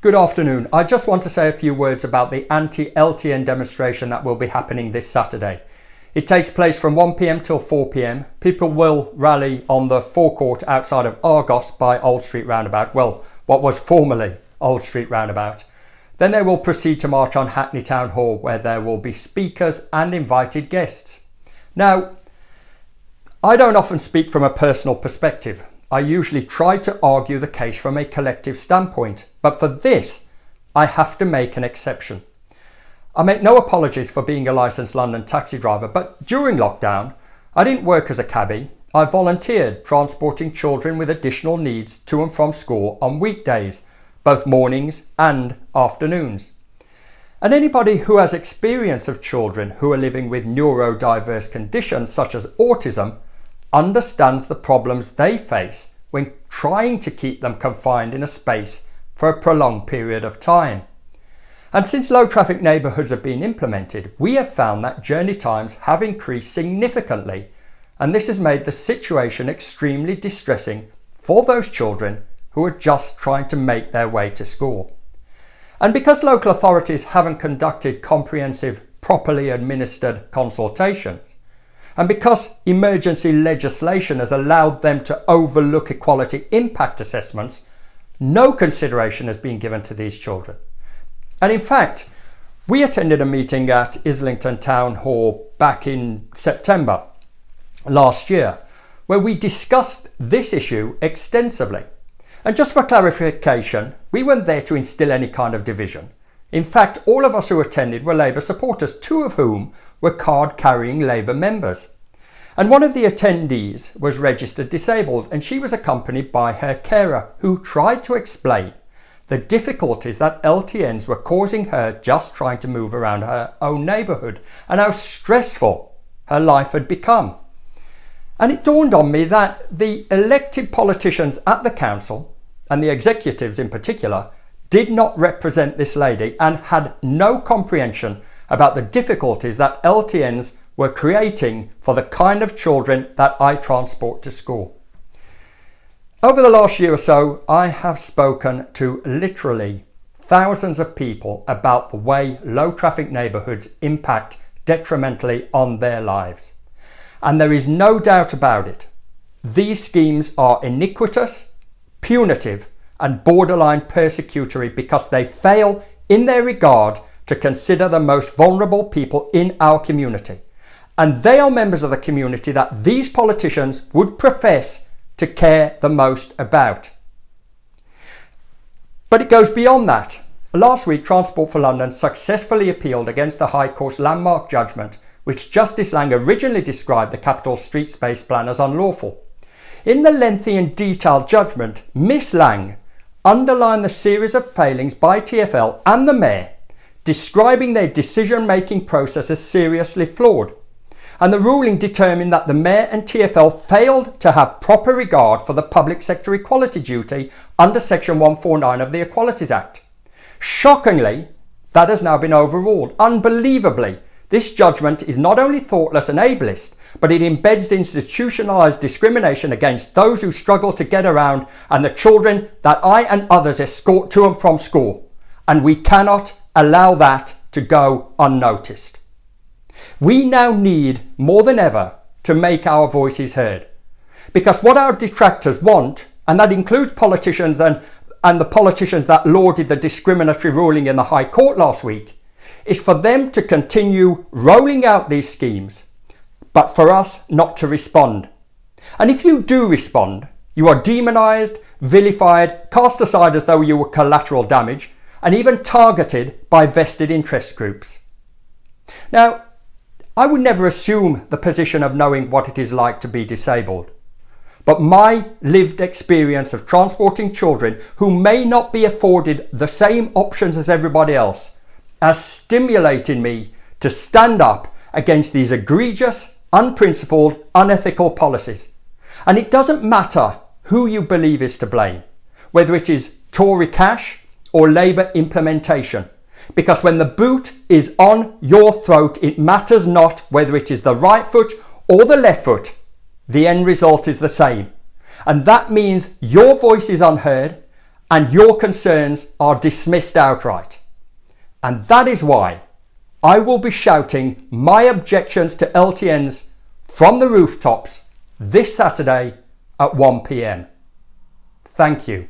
Good afternoon. I just want to say a few words about the anti-LTN demonstration that will be happening this Saturday. It takes place from 1 p.m. till 4 p.m. People will rally on the forecourt outside of Argos by Old Street Roundabout, well, what was formerly Old Street Roundabout. Then they will proceed to march on Hackney Town Hall, where there will be speakers and invited guests. Now, I don't often speak from a personal perspective. I usually try to argue the case from a collective standpoint, but for this, I have to make an exception. I make no apologies for being a licensed London taxi driver, but during lockdown, I didn't work as a cabbie. I volunteered transporting children with additional needs to and from school on weekdays, both mornings and afternoons. And anybody who has experience of children who are living with neurodiverse conditions such as autism understands the problems they face when trying to keep them confined in a space for a prolonged period of time. And since low traffic neighbourhoods have been implemented, we have found that journey times have increased significantly, and this has made the situation extremely distressing for those children who are just trying to make their way to school. And because local authorities haven't conducted comprehensive, properly administered consultations, and because emergency legislation has allowed them to overlook equality impact assessments, no consideration has been given to these children. And in fact, we attended a meeting at Islington Town Hall back in September last year, where we discussed this issue extensively. And just for clarification, we weren't there to instill any kind of division. In fact, all of us who attended were Labour supporters, two of whom were card-carrying Labour members. And one of the attendees was registered disabled, and she was accompanied by her carer, who tried to explain the difficulties that LTNs were causing her just trying to move around her own neighbourhood and how stressful her life had become. And it dawned on me that the elected politicians at the council, and the executives in particular, did not represent this lady and had no comprehension about the difficulties that LTNs were creating for the kind of children that I transport to school. Over the last year or so, I have spoken to literally thousands of people about the way low traffic neighbourhoods impact detrimentally on their lives. And there is no doubt about it. These schemes are iniquitous, punitive, and borderline persecutory because they fail in their regard to consider the most vulnerable people in our community. And they are members of the community that these politicians would profess to care the most about. But it goes beyond that. Last week, Transport for London successfully appealed against the High Court's landmark judgment, which Justice Lang originally described the capital street space plan as unlawful. In the lengthy and detailed judgment, Miss Lang underlined the series of failings by TfL and the Mayor, describing their decision-making process as seriously flawed. And the ruling determined that the Mayor and TfL failed to have proper regard for the public sector equality duty under Section 149 of the Equalities Act. Shockingly, that has now been overruled. Unbelievably, this judgment is not only thoughtless and ableist, but it embeds institutionalised discrimination against those who struggle to get around and the children that I and others escort to and from school. And we cannot allow that to go unnoticed. We now need more than ever to make our voices heard, because what our detractors want, and that includes politicians and the politicians that lauded the discriminatory ruling in the High Court last week, is for them to continue rolling out these schemes, but for us not to respond. And if you do respond, you are demonised, vilified, cast aside as though you were collateral damage, and even targeted by vested interest groups. Now, I would never assume the position of knowing what it is like to be disabled. But my lived experience of transporting children who may not be afforded the same options as everybody else has stimulated me to stand up against these egregious, unprincipled, unethical policies. And it doesn't matter who you believe is to blame, whether it is Tory cash or Labour implementation. Because when the boot is on your throat, it matters not whether it is the right foot or the left foot. The end result is the same. And that means your voice is unheard and your concerns are dismissed outright. And that is why I will be shouting my objections to LTNs from the rooftops this Saturday at 1 p.m. Thank you.